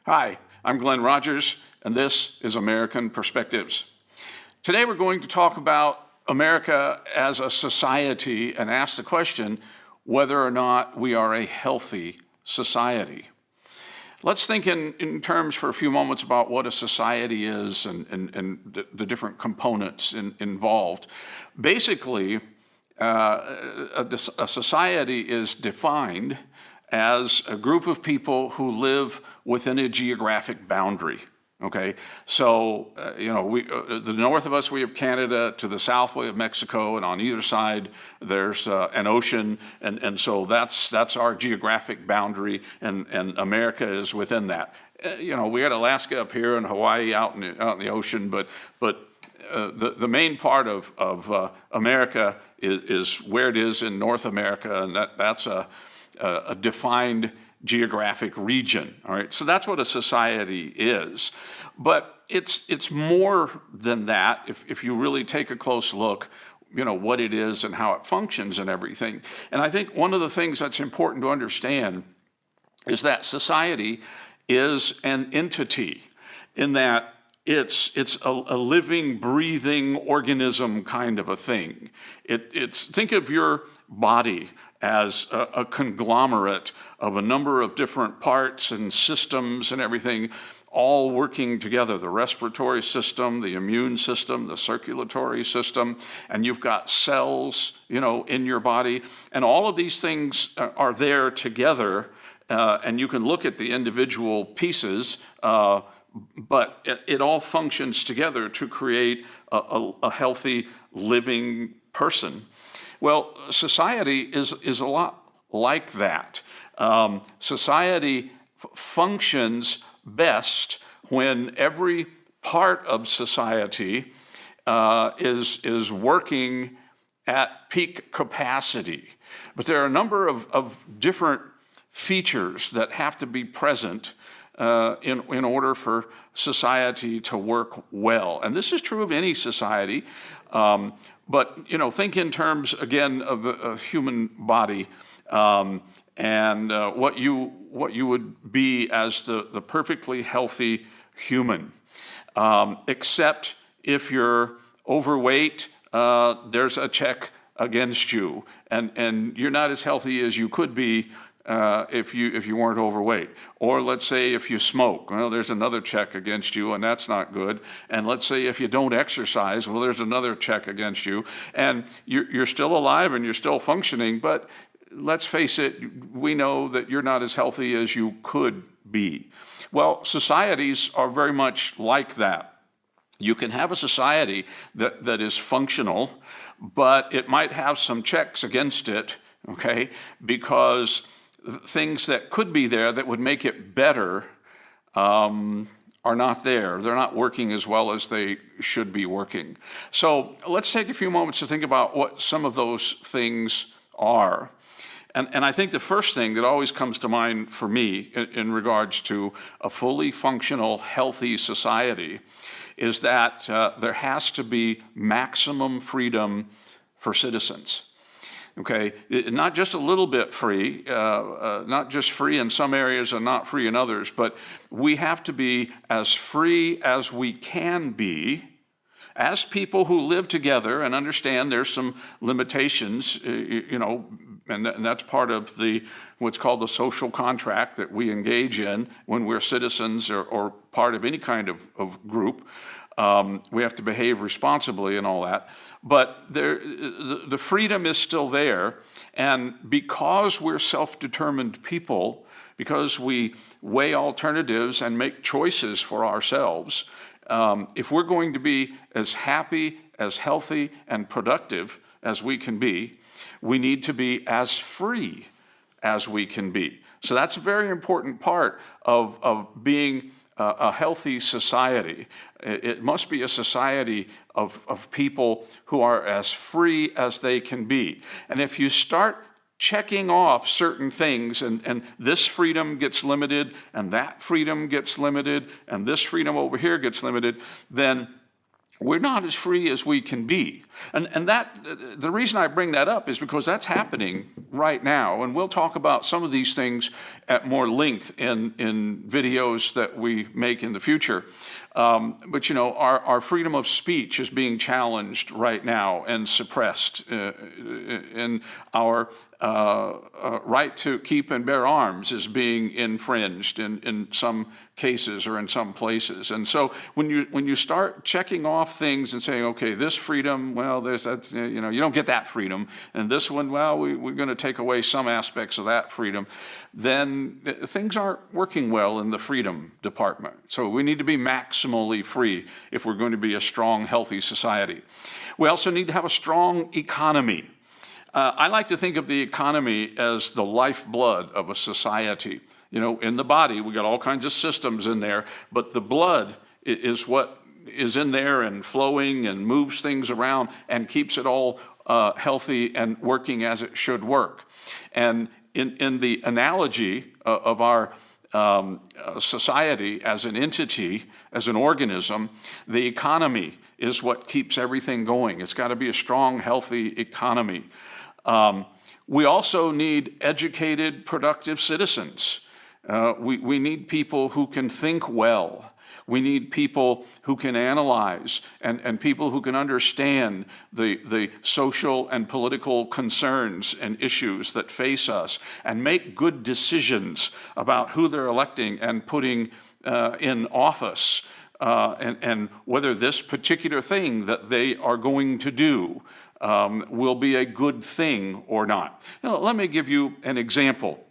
Hi, I'm Glenn Rogers, and this is American Perspectives. Today we're going to talk about America as a society and ask the question whether or not we are a healthy society. Let's think in terms for a few moments about what a society is and the different components involved. Basically, a society is defined as a group of people who live within a geographic boundary. Okay, so the north of us we have Canada, to the south we have Mexico, and on either side there's an ocean, and so that's our geographic boundary, and America is within that. We got Alaska up here and Hawaii out in the ocean, but the main part of America is where it is in North America, and that's a defined geographic region. All right, so that's what a society is, but it's more than that. If you really take a close look, what it is and how it functions and everything. And I think one of the things that's important to understand is that society is an entity, in that it's a living, breathing organism kind of a thing. Think of your body as a conglomerate of a number of different parts and systems and everything, all working together. The respiratory system, the immune system, the circulatory system, and you've got cells, in your body, and all of these things are there together, and you can look at the individual pieces, but it all functions together to create a healthy, living person. Well, society is a lot like that. Society functions best when every part of society is working at peak capacity. But there are a number of different features that have to be present in order for society to work well. And this is true of any society. But think in terms again of the human body, and what you would be as the perfectly healthy human. Except if you're overweight, there's a check against you, and you're not as healthy as you could be if you weren't overweight. Or let's say if you smoke, well, there's another check against you, and that's not good. And let's say if you don't exercise, well, there's another check against you, and you're still alive and you're still functioning, but let's face it, we know that you're not as healthy as you could be. Well, societies are very much like that. You can have a society that is functional, but it might have some checks against it, okay, because things that could be there that would make it better are not there. They're not working as well as they should be working. So let's take a few moments to think about what some of those things are. And I think the first thing that always comes to mind for me in regards to a fully functional, healthy society is that there has to be maximum freedom for citizens. Okay, not just a little bit free, not just free in some areas and not free in others, but we have to be as free as we can be as people who live together and understand there's some limitations, and that's part of what's called the social contract that we engage in when we're citizens or part of any kind of group. We have to behave responsibly and all that, but the freedom is still there, and because we're self-determined people, because we weigh alternatives and make choices for ourselves, if we're going to be as happy, as healthy, and productive as we can be, we need to be as free as we can be. So that's a very important part of being a healthy society. It must be a society of people who are as free as they can be. And if you start checking off certain things, and this freedom gets limited, and that freedom gets limited, and this freedom over here gets limited, then we're not as free as we can be. And that, the reason I bring that up is because that's happening right now. And we'll talk about some of these things at more length in videos that we make in the future. But our freedom of speech is being challenged right now and suppressed. And our right to keep and bear arms is being infringed in some cases or in some places. And so when you start checking off things and saying, okay, this freedom, well, you don't get that freedom, and this one, well, we're going to take away some aspects of that freedom, then things aren't working well in the freedom department. So we need to be maximally free if we're going to be a strong, healthy society. We also need to have a strong economy. I like to think of the economy as the lifeblood of a society. In the body, we got all kinds of systems in there, but the blood is what is in there and flowing and moves things around and keeps it all healthy and working as it should work. And in the analogy of our society as an entity, as an organism, the economy is what keeps everything going. It's got to be a strong, healthy economy. We also need educated, productive citizens. We need people who can think well. We need people who can analyze and people who can understand the social and political concerns and issues that face us and make good decisions about who they're electing and putting in office and whether this particular thing that they are going to do will be a good thing or not. Now, let me give you an example.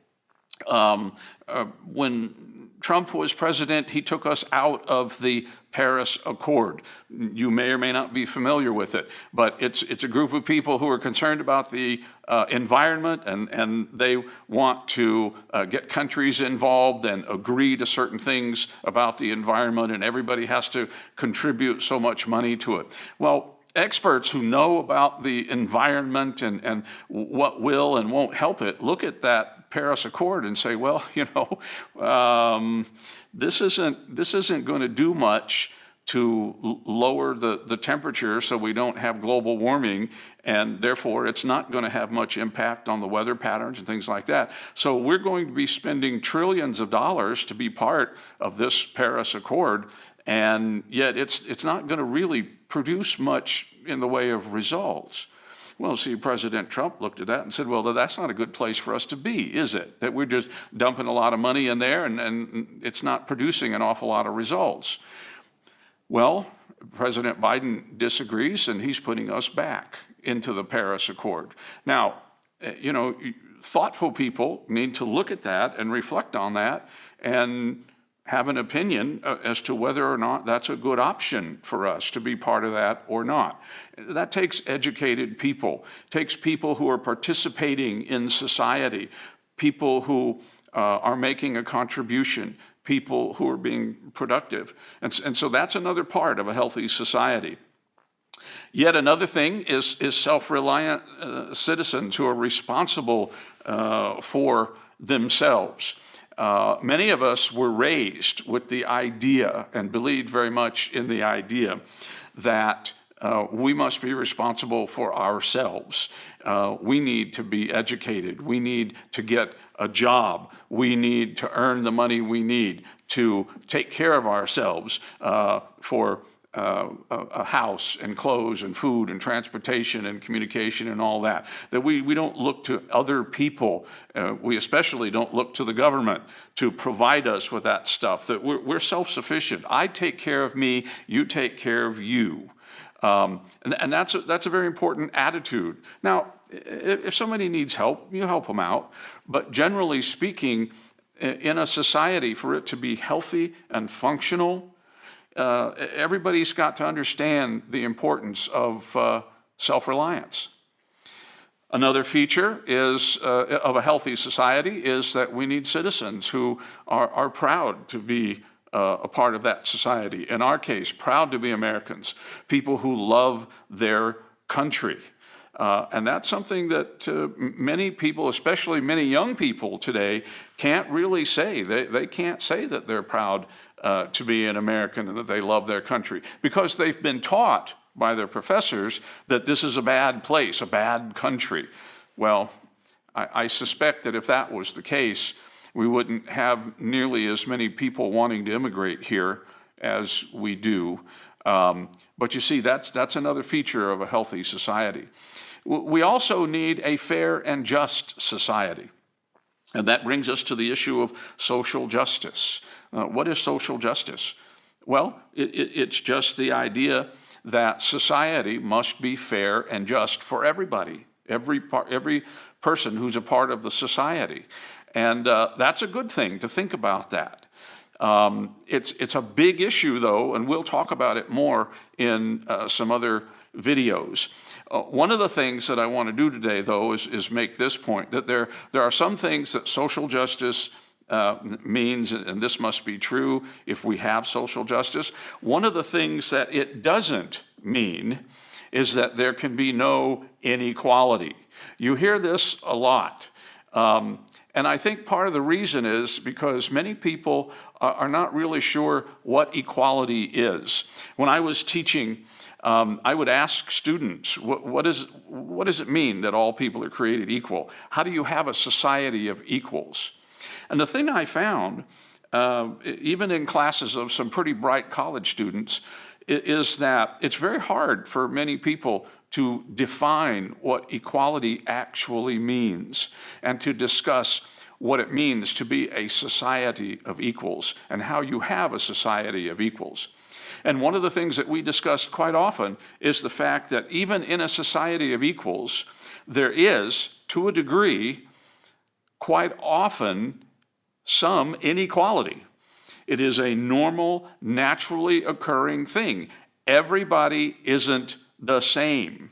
When Trump was president, he took us out of the Paris Accord. You may or may not be familiar with it, but it's a group of people who are concerned about the environment, and they want to get countries involved and agree to certain things about the environment, and everybody has to contribute so much money to it. Well, experts who know about the environment and what will and won't help it look at that Paris Accord and say, well, this isn't going to do much to lower the temperature so we don't have global warming, and therefore it's not going to have much impact on the weather patterns and things like that. So we're going to be spending trillions of dollars to be part of this Paris Accord, and yet it's not going to really produce much in the way of results. Well, see, President Trump looked at that and said, well, that's not a good place for us to be, is it? That we're just dumping a lot of money in there and it's not producing an awful lot of results. Well, President Biden disagrees, and he's putting us back into the Paris Accord. Now, thoughtful people need to look at that and reflect on that and have an opinion as to whether or not that's a good option for us to be part of that or not. That takes educated people, takes people who are participating in society, people who are making a contribution, people who are being productive. And so that's another part of a healthy society. Yet another thing is self-reliant citizens who are responsible for themselves. Many of us were raised with the idea and believed very much in the idea that we must be responsible for ourselves. We need to be educated. We need to get a job. We need to earn the money we need to take care of ourselves for a house and clothes and food and transportation and communication and all that. That we don't look to other people. We especially don't look to the government to provide us with that stuff. That we're self-sufficient. I take care of me. You take care of you. And that's a very important attitude. Now, if somebody needs help, you help them out. But generally speaking, in a society, for it to be healthy and functional, everybody's got to understand the importance of self-reliance. Another feature of a healthy society is that we need citizens who are proud to be a part of that society. In our case, proud to be Americans, people who love their country. And that's something that many people, especially many young people today, can't really say. They can't say that they're proud to be an American and that they love their country, because they've been taught by their professors that this is a bad place, a bad country. Well, I suspect that if that was the case, we wouldn't have nearly as many people wanting to immigrate here as we do. But you see, that's another feature of a healthy society. We also need a fair and just society. And that brings us to the issue of social justice. What is social justice? Well, it's just the idea that society must be fair and just for everybody, every person who's a part of the society. And that's a good thing to think about that. It's a big issue, though, and we'll talk about it more in some other videos. One of the things that I want to do today, though, is make this point, that there are some things that social justice means, and this must be true if we have social justice. One of the things that it doesn't mean is that there can be no inequality. You hear this a lot. And I think part of the reason is because many people are not really sure what equality is. When I was teaching, I would ask students, what does it mean that all people are created equal? How do you have a society of equals? And the thing I found, even in classes of some pretty bright college students, is that it's very hard for many people to define what equality actually means and to discuss what it means to be a society of equals and how you have a society of equals. And one of the things that we discussed quite often is the fact that even in a society of equals, there is, to a degree, quite often some inequality. It is a normal, naturally occurring thing. Everybody isn't the same,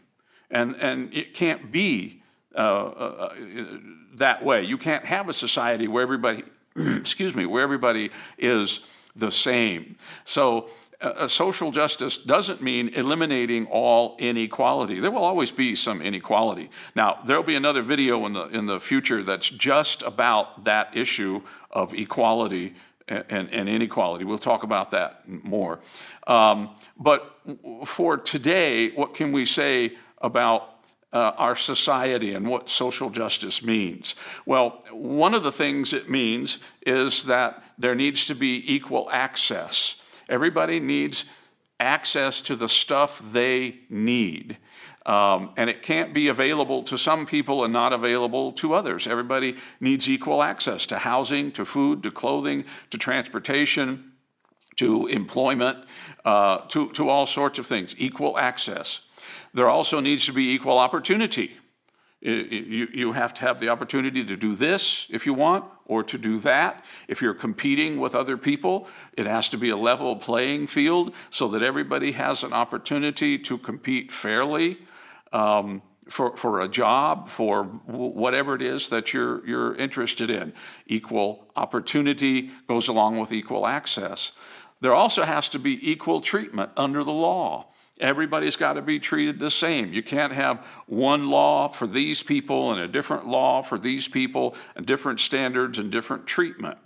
and it can't be that way. You can't have a society where everybody, where everybody is the same. So social justice doesn't mean eliminating all inequality. There will always be some inequality. Now, there'll be another video in the future that's just about that issue of equality and inequality. We'll talk about that more. But for today, what can we say about our society and what social justice means? Well, one of the things it means is that there needs to be equal access. Everybody needs access to the stuff they need. And it can't be available to some people and not available to others. Everybody needs equal access to housing, to food, to clothing, to transportation, to employment, to all sorts of things. Equal access. There also needs to be equal opportunity. You have to have the opportunity to do this if you want, or to do that. If you're competing with other people, it has to be a level playing field so that everybody has an opportunity to compete fairly for a job, for whatever it is that you're interested in. Equal opportunity goes along with equal access. There also has to be equal treatment under the law. Everybody's got to be treated the same. You can't have one law for these people and a different law for these people and different standards and different treatment.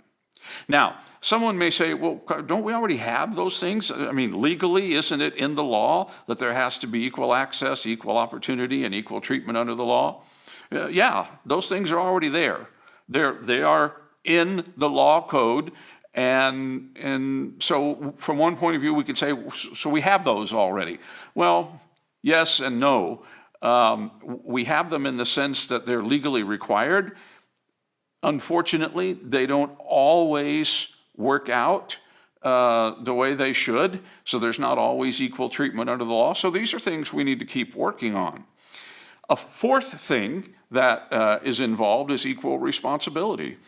Now, someone may say, well, don't we already have those things? I mean, legally, isn't it in the law that there has to be equal access, equal opportunity, and equal treatment under the law? Yeah, those things are already there. They are in the law code. And so from one point of view, we could say, so we have those already. Well, yes and no. We have them in the sense that they're legally required. Unfortunately, they don't always work out the way they should. So there's not always equal treatment under the law. So these are things we need to keep working on. A fourth thing that is involved is equal responsibility.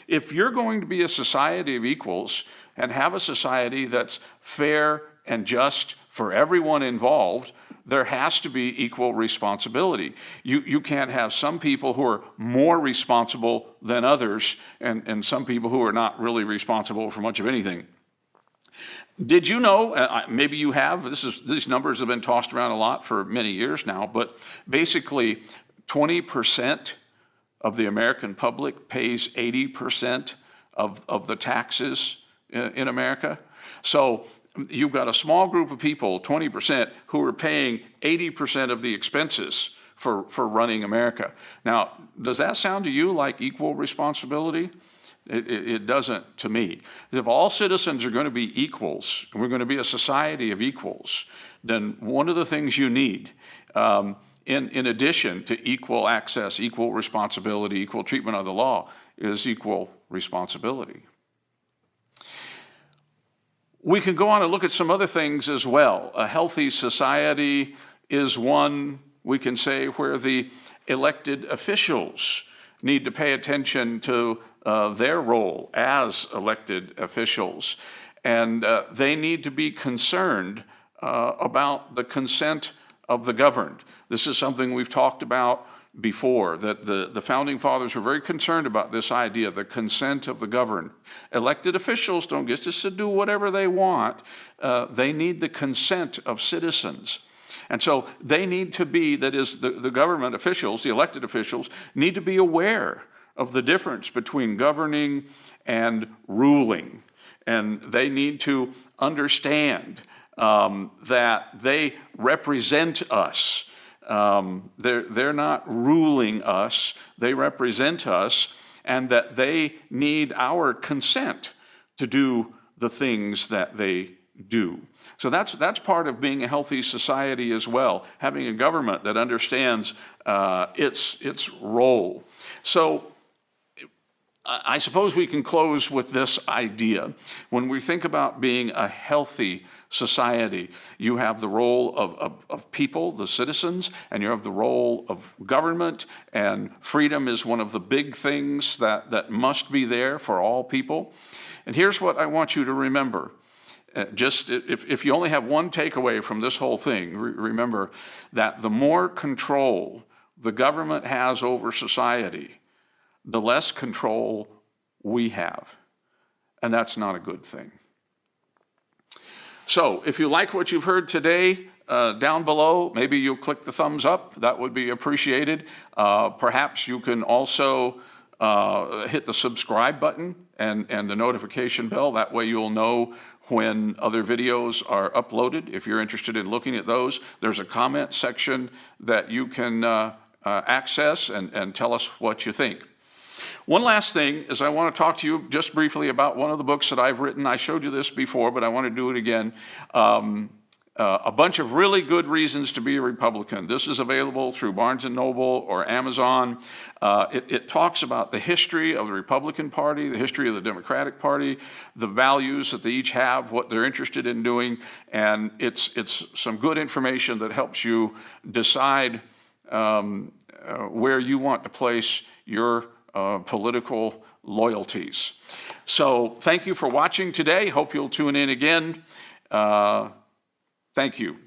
If you're going to be a society of equals and have a society that's fair and just for everyone involved, there has to be equal responsibility. You can't have some people who are more responsible than others and some people who are not really responsible for much of anything. Did you know, maybe you have, these numbers have been tossed around a lot for many years now, but basically 20% of the American public pays 80% of the taxes in America. So you've got a small group of people, 20%, who are paying 80% of the expenses for running America. Now, does that sound to you like equal responsibility? It doesn't to me. If all citizens are going to be equals, and we're going to be a society of equals, then one of the things you need, in addition to equal access, equal responsibility, equal treatment of the law, is equal responsibility. We can go on and look at some other things as well. A healthy society is one, we can say, where the elected officials need to pay attention to their role as elected officials. And they need to be concerned about the consent of the governed. This is something we've talked about before, that the Founding Fathers were very concerned about this idea, the consent of the governed. Elected officials don't get just to do whatever they want. They need the consent of citizens. And so they need to be, that is, the government officials, the elected officials, need to be aware of the difference between governing and ruling. And they need to understand that they represent us. They're not ruling us, they represent us, and that they need our consent to do the things that they do. So that's part of being a healthy society as well, having a government that understands its role. So I suppose we can close with this idea. When we think about being a healthy society, you have the role of people, the citizens, and you have the role of government, and freedom is one of the big things that must be there for all people. And here's what I want you to remember. Just if you only have one takeaway from this whole thing, remember that the more control the government has over society, the less control we have. And that's not a good thing. So if you like what you've heard today, down below, maybe you'll click the thumbs up. That would be appreciated. Perhaps you can also hit the subscribe button and the notification bell. That way you'll know when other videos are uploaded. If you're interested in looking at those, there's a comment section that you can access and tell us what you think. One last thing is I want to talk to you just briefly about one of the books that I've written. I showed you this before, but I want to do it again. A bunch of really good reasons to be a Republican. This is available through Barnes & Noble or Amazon. It talks about the history of the Republican Party, the history of the Democratic Party, the values that they each have, what they're interested in doing, and it's some good information that helps you decide where you want to place your political loyalties. So thank you for watching today. Hope you'll tune in again. Thank you.